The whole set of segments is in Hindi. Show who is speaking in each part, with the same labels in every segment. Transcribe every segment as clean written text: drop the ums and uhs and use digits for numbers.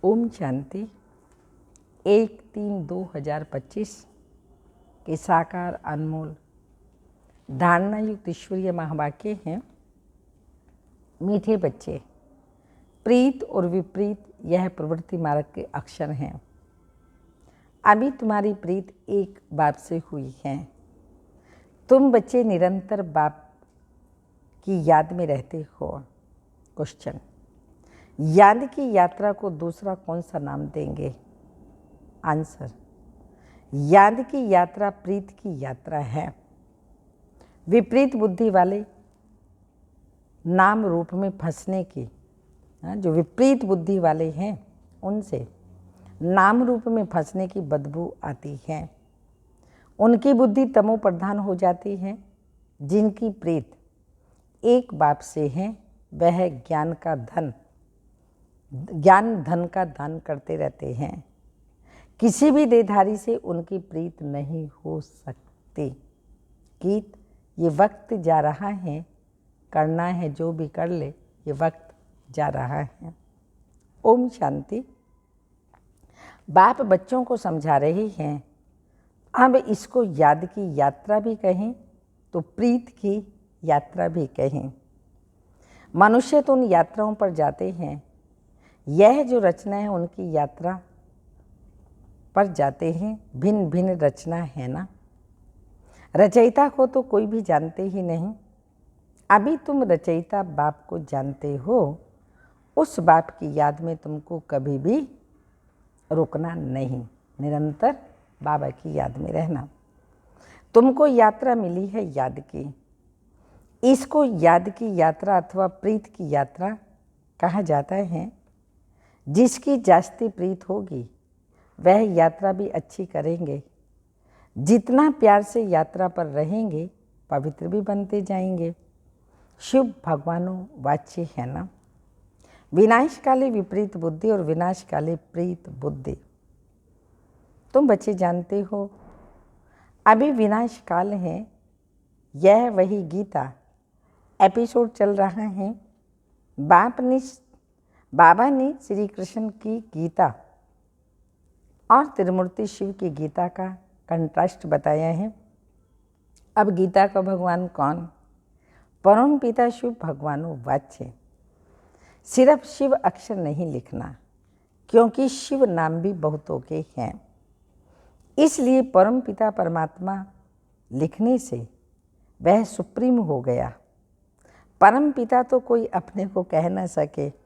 Speaker 1: ओम शांति। 1/3/2025 के साकार अनमोल धारणा युक्त ईश्वरीय महावाक्य हैं। मीठे बच्चे, प्रीत और विपरीत यह प्रवृत्ति मार्ग के अक्षर हैं। अभी तुम्हारी प्रीत एक बाप से हुई है। तुम बच्चे निरंतर बाप की याद में रहते हो। क्वेश्चन, याद की यात्रा को दूसरा कौन सा नाम देंगे? आंसर, याद की यात्रा प्रीत की यात्रा है। विपरीत बुद्धि वाले नाम रूप में फंसने की, जो विपरीत बुद्धि वाले हैं उनसे नाम रूप में फंसने की बदबू आती है। उनकी बुद्धि तमो प्रधान हो जाती है। जिनकी प्रीत एक बाप से है वह ज्ञान धन का दान करते रहते हैं। किसी भी देहधारी से उनकी प्रीत नहीं हो सकती। गीत, ये वक्त जा रहा है, करना है जो भी कर ले, ये वक्त जा रहा है। ओम शांति। बाप बच्चों को समझा रहे हैं। अब इसको याद की यात्रा भी कहें तो प्रीत की यात्रा भी कहें। मनुष्य तो उन यात्राओं पर जाते हैं। यह जो रचना है उनकी यात्रा पर जाते हैं। भिन्न भिन्न रचना है ना। रचयिता को तो कोई भी जानते ही नहीं। अभी तुम रचयिता बाप को जानते हो। उस बाप की याद में तुमको कभी भी रुकना नहीं। निरंतर बाबा की याद में रहना। तुमको यात्रा मिली है याद की। इसको याद की यात्रा अथवा प्रीत की यात्रा कहा जाता है। जिसकी जास्ती प्रीत होगी वह यात्रा भी अच्छी करेंगे। जितना प्यार से यात्रा पर रहेंगे पवित्र भी बनते जाएंगे। शिव भगवानों वाच्य है ना। विनाशकाली विपरीत बुद्धि और विनाशकाली प्रीत बुद्धि। तुम बच्चे जानते हो अभी विनाश काल है। यह वही गीता एपिसोड चल रहा है। बाबा ने श्री कृष्ण की गीता और त्रिमूर्ति शिव की गीता का कंट्रास्ट बताया है। अब गीता का भगवान कौन? परम पिता शिव भगवानो वाच्य। सिर्फ शिव अक्षर नहीं लिखना, क्योंकि शिव नाम भी बहुतों के हैं। इसलिए परम पिता परमात्मा लिखने से वह सुप्रीम हो गया। परम पिता तो कोई अपने को कह न सके।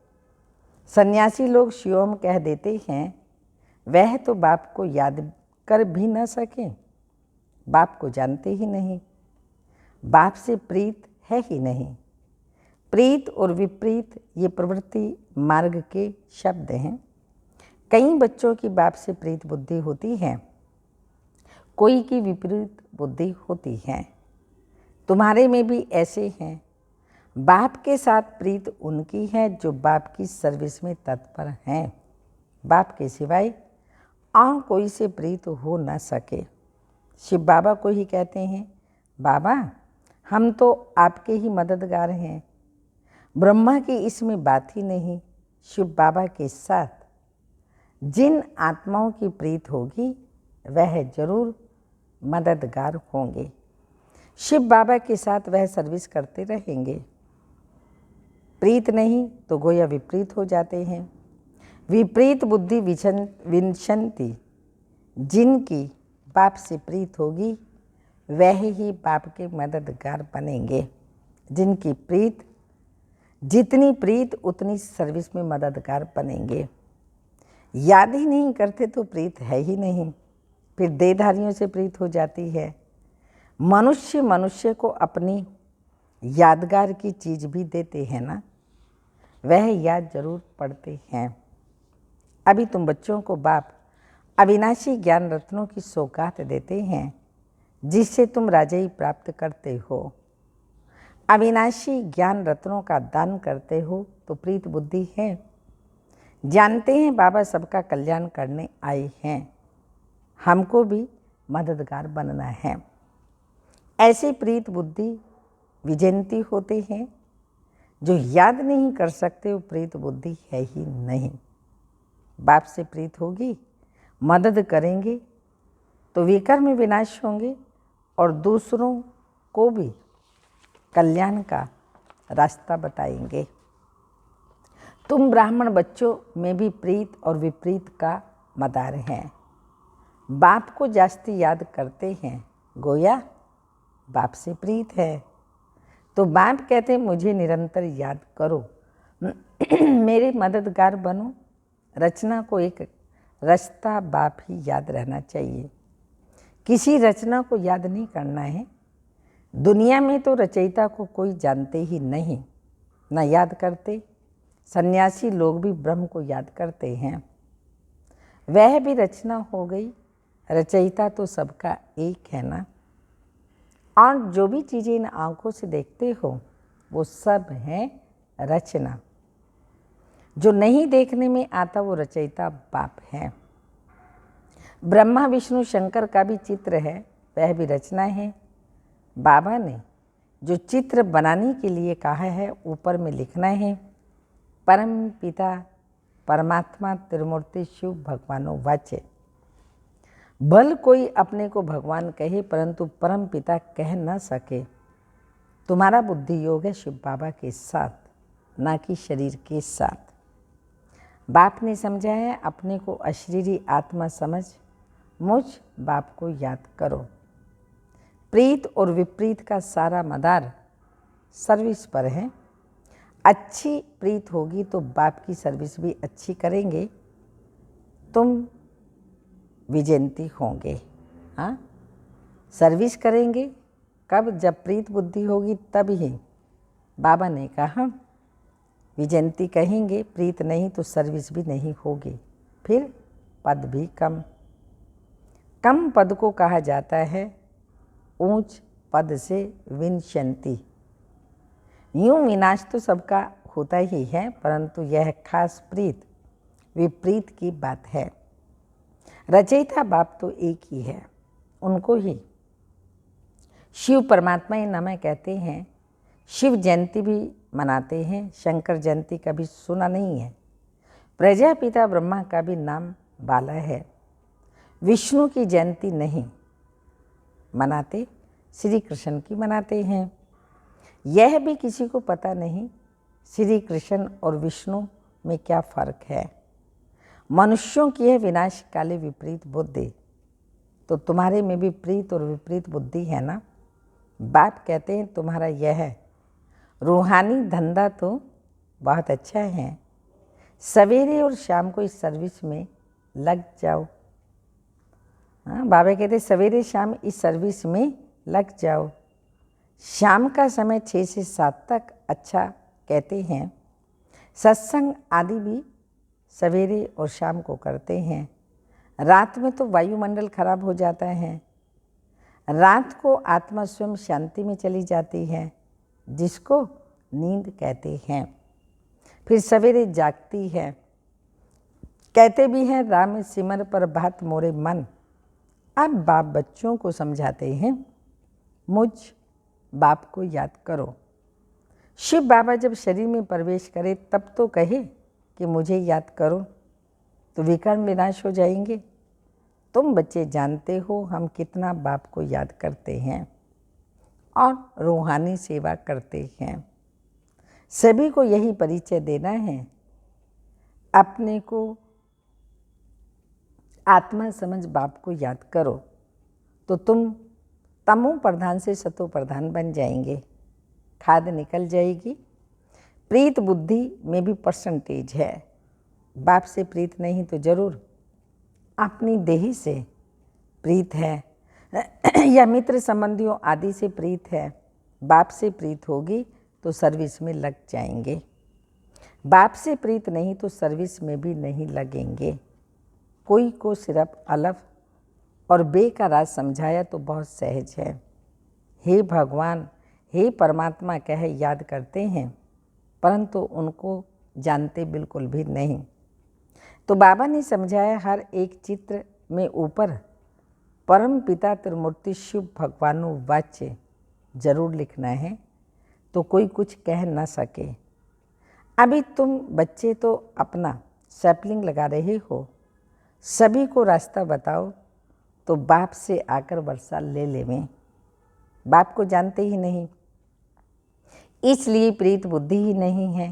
Speaker 1: सन्यासी लोग शिवम कह देते हैं। वह तो बाप को याद कर भी न सके। बाप को जानते ही नहीं। बाप से प्रीत है ही नहीं। प्रीत और विपरीत ये प्रवृत्ति मार्ग के शब्द हैं। कई बच्चों की बाप से प्रीत बुद्धि होती है, कोई की विपरीत बुद्धि होती है। तुम्हारे में भी ऐसे हैं। बाप के साथ प्रीत उनकी है जो बाप की सर्विस में तत्पर हैं। बाप के सिवाय और कोई से प्रीत हो न सके। शिव बाबा को ही कहते हैं, बाबा हम तो आपके ही मददगार हैं। ब्रह्मा की इसमें बात ही नहीं। शिव बाबा के साथ जिन आत्माओं की प्रीत होगी वह जरूर मददगार होंगे। शिव बाबा के साथ वह सर्विस करते रहेंगे। प्रीत नहीं तो गोया विपरीत हो जाते हैं। विपरीत बुद्धि विंशंति। जिनकी बाप से प्रीत होगी वह ही बाप के मददगार बनेंगे। जिनकी प्रीत, जितनी प्रीत उतनी सर्विस में मददगार बनेंगे। याद ही नहीं करते तो प्रीत है ही नहीं। फिर देहधारियों से प्रीत हो जाती है। मनुष्य को अपनी यादगार की चीज़ भी देते हैं ना। वह याद जरूर पड़ते हैं। अभी तुम बच्चों को बाप अविनाशी ज्ञान रत्नों की सौगात देते हैं, जिससे तुम राजाई प्राप्त करते हो। अविनाशी ज्ञान रत्नों का दान करते हो तो प्रीत बुद्धि है। जानते हैं बाबा सबका कल्याण करने आए हैं। हमको भी मददगार बनना है। ऐसी प्रीत बुद्धि विजयंती होते हैं। जो याद नहीं कर सकते वो प्रीत बुद्धि है ही नहीं। बाप से प्रीत होगी, मदद करेंगे तो विकर्म विनाश होंगे और दूसरों को भी कल्याण का रास्ता बताएंगे। तुम ब्राह्मण बच्चों में भी प्रीत और विपरीत का मदार हैं। बाप को जास्ती याद करते हैं, गोया बाप से प्रीत है। तो बाप कहते हैं मुझे निरंतर याद करो, मेरे मददगार बनो। रचना को एक रचता बाप ही याद रहना चाहिए, किसी रचना को याद नहीं करना है। दुनिया में तो रचयिता को कोई जानते ही नहीं, न याद करते। सन्यासी लोग भी ब्रह्म को याद करते हैं, वह भी रचना हो गई। रचयिता तो सबका एक है ना। और जो भी चीज़ें इन आँखों से देखते हो वो सब है रचना। जो नहीं देखने में आता वो रचयिता बाप है। ब्रह्मा विष्णु शंकर का भी चित्र है, वह भी रचना है। बाबा ने जो चित्र बनाने के लिए कहा है ऊपर में लिखना है, परम पिता परमात्मा त्रिमूर्ति शिव भगवानो वाच्य। भल कोई अपने को भगवान कहे परंतु परम पिता कह न सके। तुम्हारा बुद्धि योग है शिव बाबा के साथ, ना कि शरीर के साथ। बाप ने समझाया अपने को अशरीरी आत्मा समझ मुझ बाप को याद करो। प्रीत और विपरीत का सारा मदार सर्विस पर है। अच्छी प्रीत होगी तो बाप की सर्विस भी अच्छी करेंगे, तुम विजयंती होंगे। हाँ, सर्विस करेंगे कब? जब प्रीत बुद्धि होगी तब ही। बाबा ने कहा विजयंती कहेंगे, प्रीत नहीं तो सर्विस भी नहीं होगी, फिर पद भी कम। कम पद को कहा जाता है ऊंच पद से विनशंति। यूं विनाश तो सबका होता ही है, परंतु यह खास प्रीत विपरीत की बात है। रचयिता बाप तो एक ही है, उनको ही शिव परमात्मा ही नाम कहते हैं। शिव जयंती भी मनाते हैं, शंकर जयंती कभी सुना नहीं है। प्रजापिता ब्रह्मा का भी नाम बाला है। विष्णु की जयंती नहीं मनाते, श्री कृष्ण की मनाते हैं। यह भी किसी को पता नहीं श्री कृष्ण और विष्णु में क्या फ़र्क है। मनुष्यों की है विनाश काले विपरीत बुद्धि, तो तुम्हारे में भी प्रीत और विपरीत बुद्धि है ना। बाप कहते हैं तुम्हारा यह है रूहानी धंधा तो बहुत अच्छा है, सवेरे और शाम को इस सर्विस में लग जाओ। हाँ, बाबा कहते सवेरे शाम इस सर्विस में लग जाओ। शाम का समय 6 से 7 तक अच्छा कहते हैं। सत्संग आदि भी सवेरे और शाम को करते हैं। रात में तो वायुमंडल खराब हो जाता है। रात को आत्मा स्वयं शांति में चली जाती है, जिसको नींद कहते हैं। फिर सवेरे जागती है। कहते भी हैं राम सिमर पर भात मोरे मन। अब बाप बच्चों को समझाते हैं मुझ बाप को याद करो। शिव बाबा जब शरीर में प्रवेश करे तब तो कहे कि मुझे याद करो, तो विकर्म विनाश हो जाएंगे। तुम बच्चे जानते हो हम कितना बाप को याद करते हैं और रूहानी सेवा करते हैं। सभी को यही परिचय देना है। अपने को आत्मा समझ बाप को याद करो तो तुम तमो प्रधान से सतो प्रधान बन जाएंगे, खाद निकल जाएगी। प्रीत बुद्धि में भी परसेंटेज है। बाप से प्रीत नहीं तो जरूर अपनी देही से प्रीत है या मित्र संबंधियों आदि से प्रीत है। बाप से प्रीत होगी तो सर्विस में लग जाएंगे। बाप से प्रीत नहीं तो सर्विस में भी नहीं लगेंगे। कोई को सिर्फ अलफ और बे का राज समझाया तो बहुत सहज है। हे भगवान, हे परमात्मा कह याद करते हैं, परंतु उनको जानते बिल्कुल भी नहीं। तो बाबा ने समझाया हर एक चित्र में ऊपर परम पिता त्रिमूर्ति शिव भगवानो वाच्य जरूर लिखना है, तो कोई कुछ कह न सके। अभी तुम बच्चे तो अपना सैपलिंग लगा रहे हो, सभी को रास्ता बताओ तो बाप से आकर वर्षा ले लेवें। बाप को जानते ही नहीं, इसलिए प्रीत बुद्धि ही नहीं है।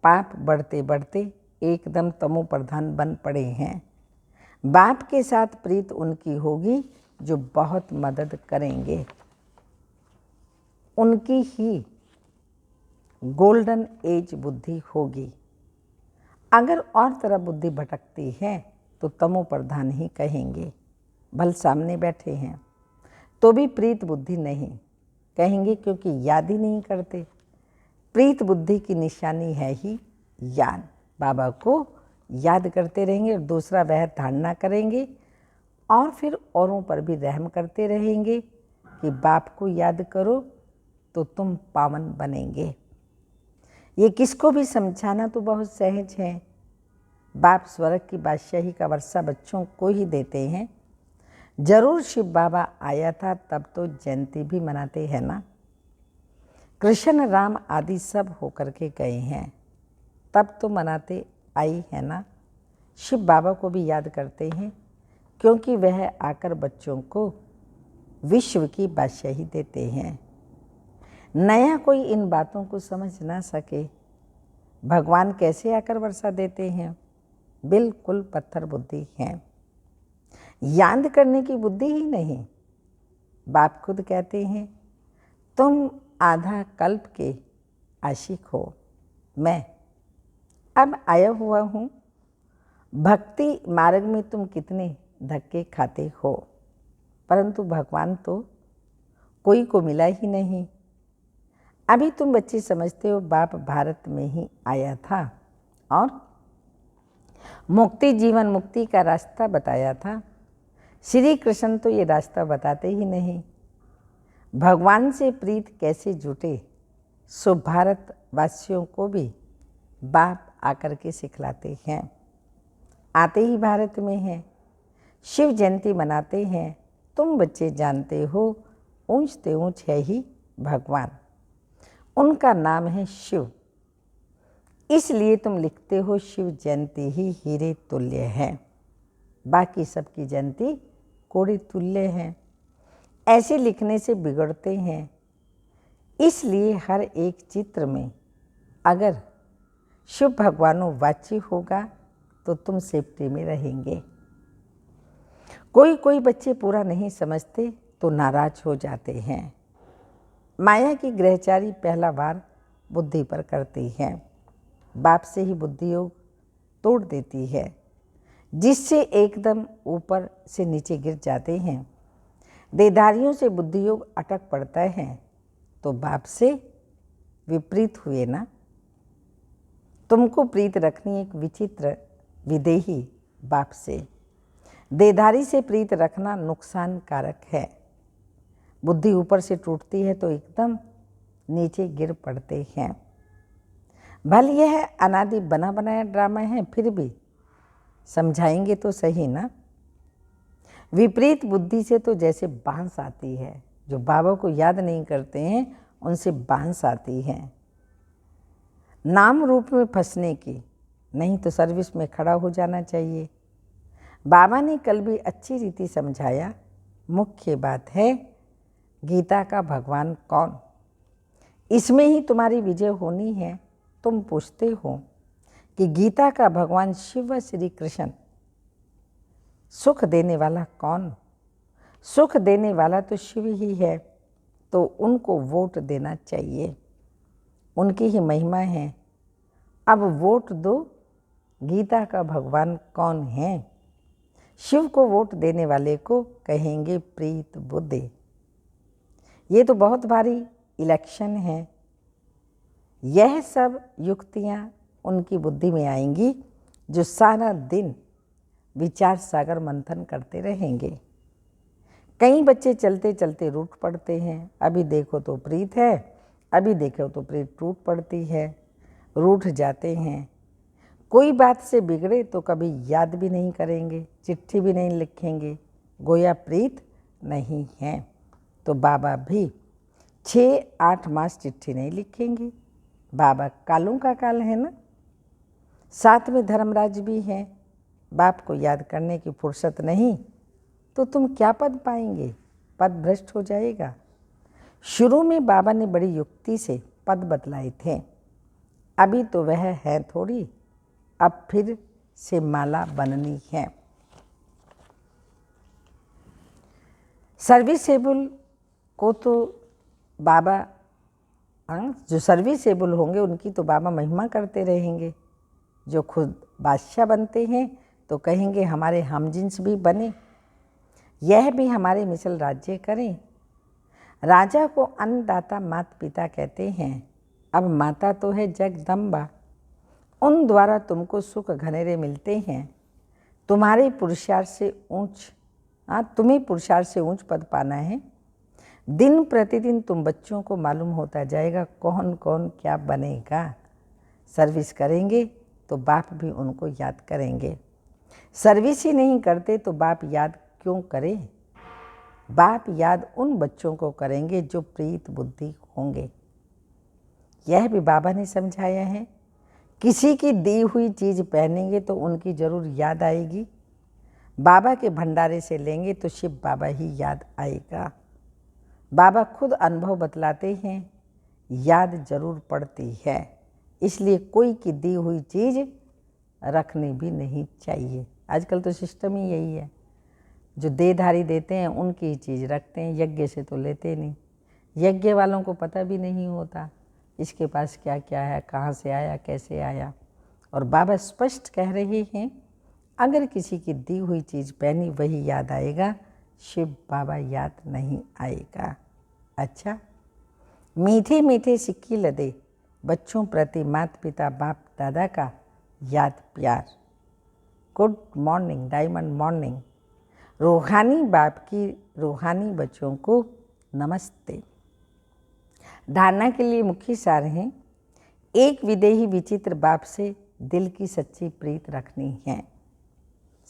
Speaker 1: पाप बढ़ते बढ़ते एकदम तमो प्रधान बन पड़े हैं। बाप के साथ प्रीत उनकी होगी जो बहुत मदद करेंगे, उनकी ही गोल्डन एज बुद्धि होगी। अगर और तरह बुद्धि भटकती है तो तमो प्रधान ही कहेंगे। भल सामने बैठे हैं तो भी प्रीत बुद्धि नहीं कहेंगे, क्योंकि याद ही नहीं करते। प्रीत बुद्धि की निशानी है ही याद। बाबा को याद करते रहेंगे और दूसरा वह धारणा करेंगे और फिर औरों पर भी रहम करते रहेंगे कि बाप को याद करो तो तुम पावन बनेंगे। ये किसको भी समझाना तो बहुत सहज है। बाप स्वर्ग की बादशाही का वर्षा बच्चों को ही देते हैं। जरूर शिव बाबा आया था तब तो जयंती भी मनाते हैं ना। कृष्ण राम आदि सब होकर के गए हैं तब तो मनाते आई है ना। शिव बाबा को भी याद करते हैं क्योंकि वह आकर बच्चों को विश्व की बादशाही देते हैं। नया कोई इन बातों को समझ ना सके। भगवान कैसे आकर वर्षा देते हैं? बिल्कुल पत्थर बुद्धि है, याद करने की बुद्धि ही नहीं। बाप खुद कहते हैं तुम आधा कल्प के आशिक हो, मैं अब आया हुआ हूँ। भक्ति मार्ग में तुम कितने धक्के खाते हो, परंतु भगवान तो कोई को मिला ही नहीं। अभी तुम बच्चे समझते हो बाप भारत में ही आया था और मुक्ति जीवन मुक्ति का रास्ता बताया था। श्री कृष्ण तो ये रास्ता बताते ही नहीं। भगवान से प्रीत कैसे जुटे सो भारत वासियों को भी बाप आकर के सिखलाते हैं। आते ही भारत में हैं, शिव जयंती मनाते हैं। तुम बच्चे जानते हो ऊंचते ऊंच है ही भगवान, उनका नाम है शिव। इसलिए तुम लिखते हो शिव जयंती ही हीरे तुल्य है, बाकी सबकी जयंती कोड़े तुल्य है। ऐसे लिखने से बिगड़ते हैं। इसलिए हर एक चित्र में अगर शिव भगवानों वाची होगा तो तुम सेफ्टी में रहेंगे। कोई कोई बच्चे पूरा नहीं समझते तो नाराज हो जाते हैं। माया की ग्रहचारी पहला वार बुद्धि पर करती है। बाप से ही बुद्धि योग तोड़ देती है, जिससे एकदम ऊपर से नीचे गिर जाते हैं। देहधारियों से बुद्धि योग अटक पड़ता है तो बाप से विपरीत हुए ना। तुमको प्रीत रखनी एक विचित्र विदेही बाप से। देहधारी से प्रीत रखना नुकसान कारक है। बुद्धि ऊपर से टूटती है तो एकदम नीचे गिर पड़ते हैं। भल यह अनादि बना बनाया ड्रामा है, फिर भी समझाएंगे तो सही ना। विपरीत बुद्धि से तो जैसे बांस आती है, जो बाबा को याद नहीं करते हैं उनसे बांस आती है। नाम रूप में फंसने की, नहीं तो सर्विस में खड़ा हो जाना चाहिए। बाबा ने कल भी अच्छी रीति समझाया। मुख्य बात है गीता का भगवान कौन, इसमें ही तुम्हारी विजय होनी है। तुम पूछते हो कि गीता का भगवान शिव श्री कृष्ण सुख देने वाला कौन? सुख देने वाला तो शिव ही है, तो उनको वोट देना चाहिए, उनकी ही महिमा है। अब वोट दो, गीता का भगवान कौन है? शिव को वोट देने वाले को कहेंगे प्रीत बुद्धि। ये तो बहुत भारी इलेक्शन है। यह सब युक्तियाँ उनकी बुद्धि में आएंगी जो सारा दिन विचार सागर मंथन करते रहेंगे। कई बच्चे चलते चलते रूठ पड़ते हैं। अभी देखो तो प्रीत है, अभी देखो तो प्रीत टूट पड़ती है, रूठ जाते हैं। कोई बात से बिगड़े तो कभी याद भी नहीं करेंगे, चिट्ठी भी नहीं लिखेंगे, गोया प्रीत नहीं है। तो बाबा भी 6-8 मास चिट्ठी नहीं लिखेंगे। बाबा कालों का काल है ना। साथ में धर्मराज भी हैं। बाप को याद करने की फुर्सत नहीं तो तुम क्या पद पाएंगे, पद भ्रष्ट हो जाएगा। शुरू में बाबा ने बड़ी युक्ति से पद बतलाए थे, अभी तो वह है थोड़ी, अब फिर से माला बननी है। सर्विसेबल को तो बाबा, जो सर्विसेबल होंगे उनकी तो बाबा महिमा करते रहेंगे। जो खुद बादशाह बनते हैं तो कहेंगे हमारे हमजिन्स भी बने, यह भी हमारे मिसल राज्य करें। राजा को अन्नदाता माता पिता कहते हैं, अब माता तो है जगदम्बा, उन द्वारा तुमको सुख घनेरे मिलते हैं। तुम्हारे पुरुषार्थ से तुम्हें पुरुषार्थ से ऊंच पद पाना है। दिन प्रतिदिन तुम बच्चों को मालूम होता जाएगा कौन कौन क्या बनेगा। सर्विस करेंगे तो बाप भी उनको याद करेंगे, सर्विस ही नहीं करते तो बाप याद क्यों करें। बाप याद उन बच्चों को करेंगे जो प्रीत बुद्धि होंगे। यह भी बाबा ने समझाया है, किसी की दी हुई चीज़ पहनेंगे तो उनकी ज़रूर याद आएगी। बाबा के भंडारे से लेंगे तो शिव बाबा ही याद आएगा। बाबा खुद अनुभव बतलाते हैं, याद जरूर पड़ती है, इसलिए कोई की दी हुई चीज़ रखनी भी नहीं चाहिए। आजकल तो सिस्टम ही यही है, जो देहधारी देते हैं उनकी ही चीज़ रखते हैं, यज्ञ से तो लेते नहीं। यज्ञ वालों को पता भी नहीं होता इसके पास क्या क्या है, कहाँ से आया, कैसे आया। और बाबा स्पष्ट कह रहे हैं, अगर किसी की दी हुई चीज़ पहनी वही याद आएगा, शिव बाबा याद नहीं आएगा। अच्छा, मीठे मीठे सिक्की लदे बच्चों प्रति माता पिता बाप दादा का याद प्यार। Good morning, diamond morning. रूहानी बाप की रूहानी बच्चों को नमस्ते। धारणा के लिए मुख्य सार हैं, एक विदेही विचित्र बाप से दिल की सच्ची प्रीत रखनी है।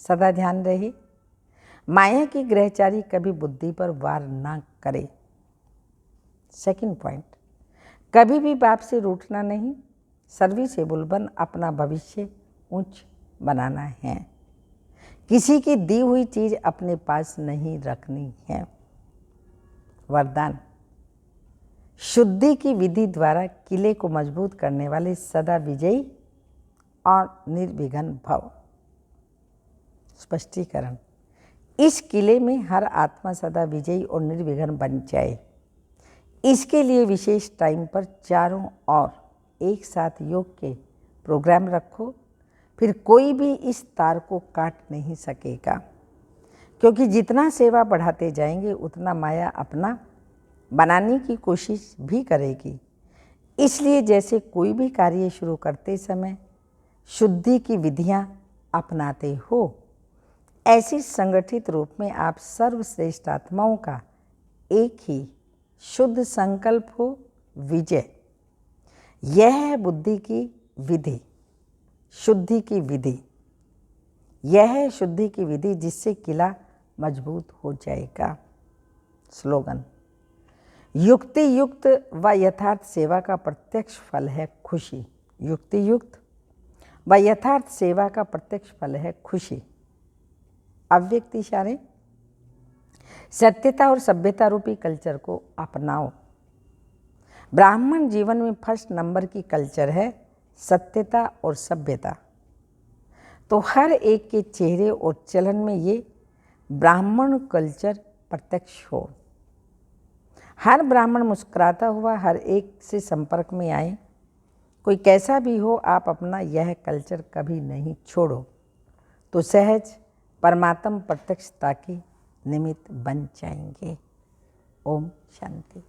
Speaker 1: सदा ध्यान रहे, माया की ग्रहचारी कभी बुद्धि पर वार ना करे। सेकंड पॉइंट, कभी भी बाप से रूठना नहीं, सर्विसेबल बन अपना भविष्य ऊंच बनाना है। किसी की दी हुई चीज़ अपने पास नहीं रखनी है। वरदान, शुद्धि की विधि द्वारा किले को मजबूत करने वाले सदा विजयी और निर्विघ्न भव। स्पष्टीकरण, इस किले में हर आत्मा सदा विजयी और निर्विघ्न बन जाए, इसके लिए विशेष टाइम पर चारों ओर एक साथ योग के प्रोग्राम रखो, फिर कोई भी इस तार को काट नहीं सकेगा, क्योंकि जितना सेवा बढ़ाते जाएंगे उतना माया अपना बनाने की कोशिश भी करेगी। इसलिए जैसे कोई भी कार्य शुरू करते समय शुद्धि की विधियां अपनाते हो, ऐसी संगठित रूप में आप सर्वश्रेष्ठ आत्माओं का एक ही शुद्ध संकल्प हो, विजय। यह है बुद्धि की विधि, शुद्धि की विधि। यह है शुद्धि की विधि जिससे किला मजबूत हो जाएगा। स्लोगन, युक्ति युक्त व यथार्थ सेवा का प्रत्यक्ष फल है खुशी। युक्ति युक्त व यथार्थ सेवा का प्रत्यक्ष फल है खुशी। अव्यक्त इशारे, सत्यता और सभ्यता रूपी कल्चर को अपनाओ। ब्राह्मण जीवन में फर्स्ट नंबर की कल्चर है सत्यता और सभ्यता। तो हर एक के चेहरे और चलन में ये ब्राह्मण कल्चर प्रत्यक्ष हो। हर ब्राह्मण मुस्कुराता हुआ हर एक से संपर्क में आए। कोई कैसा भी हो, आप अपना यह कल्चर कभी नहीं छोड़ो, तो सहज परमात्म प्रत्यक्षता के निमित्त बन जाएंगे। ओम शांति।